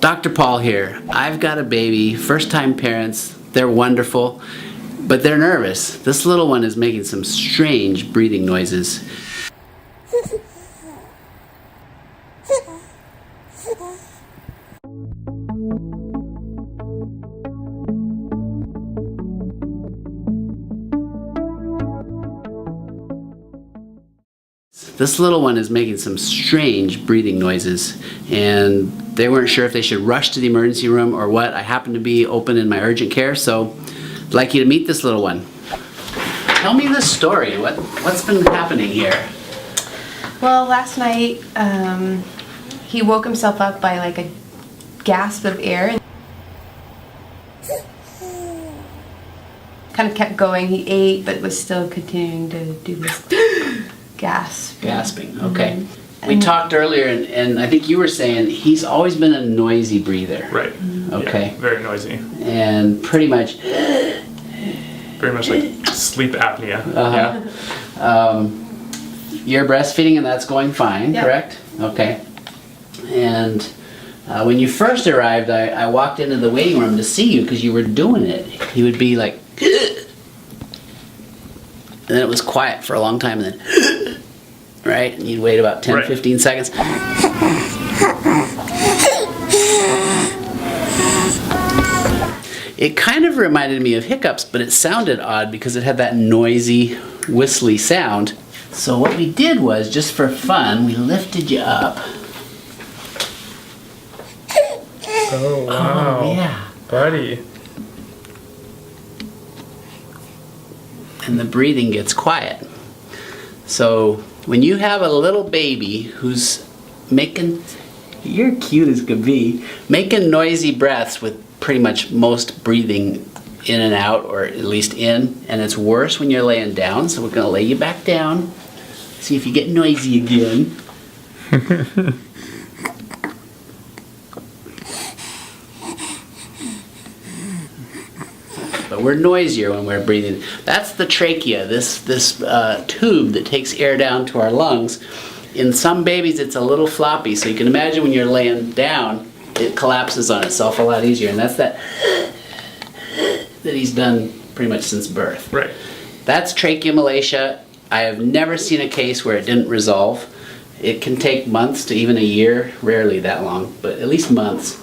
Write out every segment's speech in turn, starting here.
Dr. Paul here. I've got a baby, first-time parents. They're wonderful, but they're nervous. This little one is making some strange breathing noises. This little one is making some strange breathing noises, and they weren't sure if they should rush to the emergency room or what. I happened to be open in my urgent care, so I'd like you to meet this little one. Tell me the story. What's been happening here? Well, last night he woke himself up by like a gasp of air. Kind of kept going. He ate, but was still continuing to do this gasping. Okay. Mm-hmm. We talked earlier, and I think you were saying he's always been a noisy breather. Right. Okay. Yeah, very noisy. And pretty much like sleep apnea. Yeah. You're breastfeeding and that's going fine, Yep. correct? Okay. And when you first arrived, I walked into the waiting room to see you because you were doing it. He would be like, and then it was quiet for a long time, and then, right? And you'd wait about 10, Right. 15 seconds. It kind of reminded me of hiccups, but it sounded odd because it had that noisy, whistly sound. So what we did was, just for fun, we lifted you up. Oh, wow. Oh, yeah. Buddy. And the breathing gets quiet. So when you have a little baby who's making, you're cute as could be, making noisy breaths with pretty much most breathing in and out, or at least in, and it's worse when you're laying down, so we're gonna lay you back down, see if you get noisy again. But we're noisier when we're breathing. That's the trachea, this tube that takes air down to our lungs. In some babies it's a little floppy, so you can imagine when you're laying down, it collapses on itself a lot easier, and that's that he's done pretty much since birth. Right. That's tracheomalacia. I have never seen a case where it didn't resolve. It can take months to even a year, rarely that long, but at least months,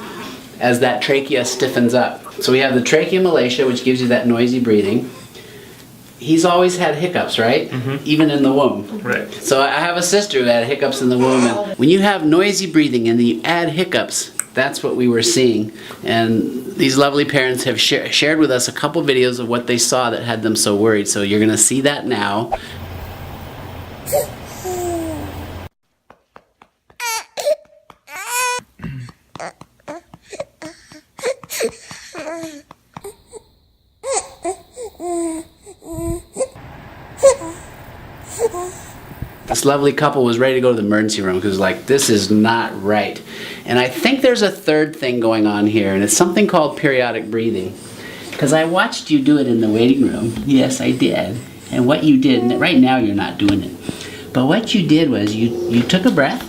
as that trachea stiffens up. So we have the tracheomalacia, which gives you that noisy breathing. He's always had hiccups, right? Mm-hmm. Even in the womb. Right. So I have a sister who had hiccups in the womb, and when you have noisy breathing and then you add hiccups, that's what we were seeing. And these lovely parents have shared with us a couple videos of what they saw that had them so worried. So you're gonna see that now. This lovely couple was ready to go to the emergency room because like, this is not right. And I think there's a third thing going on here, and it's something called periodic breathing. Because I watched you do it in the waiting room. Yes, I did. And what you did, and right now you're not doing it, but what you did was you took a breath,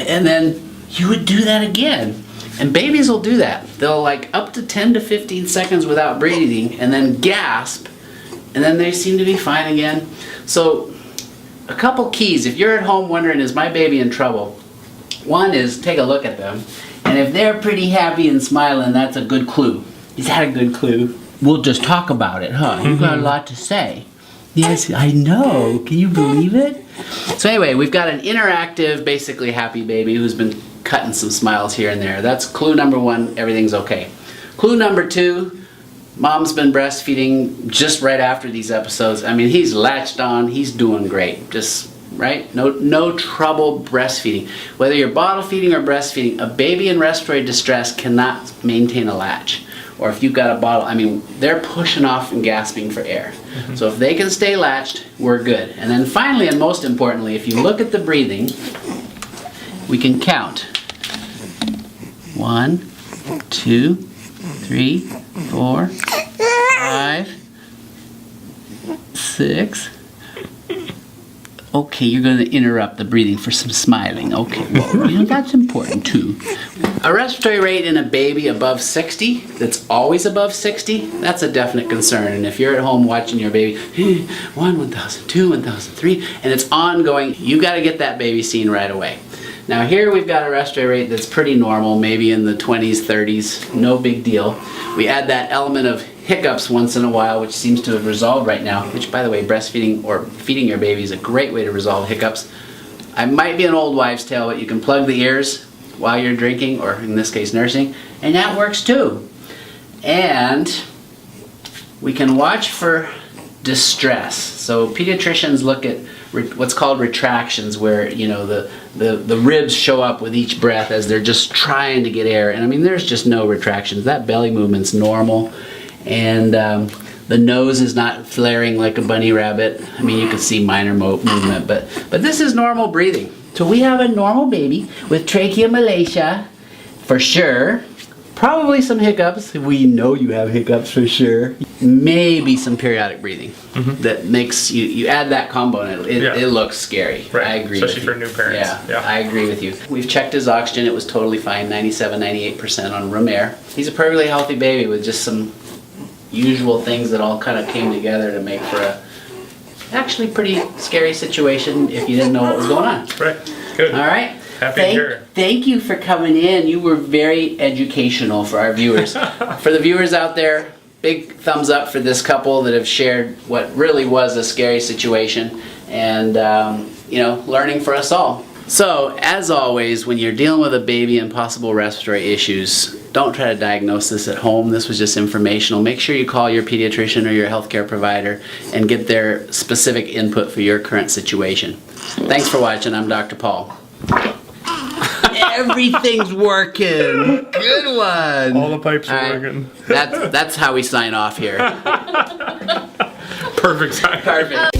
and then you would do that again. And babies will do that. They'll like up to 10 to 15 seconds without breathing and then gasp, and then they seem to be fine again. So a couple keys, if you're at home wondering, is my baby in trouble? One is take a look at them, and if they're pretty happy and smiling, that's a good clue. Is that a good clue? We'll just talk about it, huh? You've got a lot to say. Yes, I know. Can you believe it? So anyway, we've got an interactive, basically happy baby who's been cutting some smiles here and there. That's clue number one, everything's okay. Clue number two, mom's been breastfeeding just right after these episodes. I mean, he's latched on, he's doing great. Just, right? No trouble breastfeeding. Whether you're bottle feeding or breastfeeding, a baby in respiratory distress cannot maintain a latch. Or if you've got a bottle, I mean, they're pushing off and gasping for air. Mm-hmm. So if they can stay latched, we're good. And then finally, and most importantly, if you look at the breathing, we can count. 1, 2, 3, 4, 5, 6, Okay, you're going to interrupt the breathing for some smiling. Okay, well, that's important too. A respiratory rate in a baby above 60, that's always above 60, that's a definite concern. And if you're at home watching your baby, 1, 1,000, 2, 1,000, 3, and it's ongoing, you got to get that baby seen right away. Now here we've got a respiratory rate that's pretty normal, maybe in the 20s, 30s, no big deal. We add that element of hiccups once in a while, which seems to have resolved right now, which by the way, breastfeeding or feeding your baby is a great way to resolve hiccups. I might be an old wives' tale, but you can plug the ears while you're drinking, or in this case nursing, and that works too. And we can watch for distress. So pediatricians look at what's called retractions, where the ribs show up with each breath as they're just trying to get air. And I mean, there's just no retractions. That belly movement's normal, and the nose is not flaring like a bunny rabbit. I mean, you can see minor movement, but this is normal breathing. So we have a normal baby with tracheomalacia for sure. Probably some hiccups. We know you have hiccups for sure. Maybe some periodic breathing. That makes you add that combo and it looks scary. Right. I agree Especially with you. for new parents. Yeah, I agree with you. We've checked his oxygen. It was totally fine. 97, 98% on room air. He's a perfectly healthy baby with just some usual things that all kind of came together to make for a actually pretty scary situation if you didn't know what was going on. Right. Good. All right. Happy to hear. Thank you for coming in. You were very educational for our viewers. For the viewers out there, big thumbs up for this couple that have shared what really was a scary situation, and learning for us all. So, as always, when you're dealing with a baby and possible respiratory issues, don't try to diagnose this at home. This was just informational. Make sure you call your pediatrician or your healthcare provider and get their specific input for your current situation. Thanks for watching. I'm Dr. Paul. Everything's working. Good one. All the pipes are All right. working. That's how we sign off here. Perfect time. Perfect.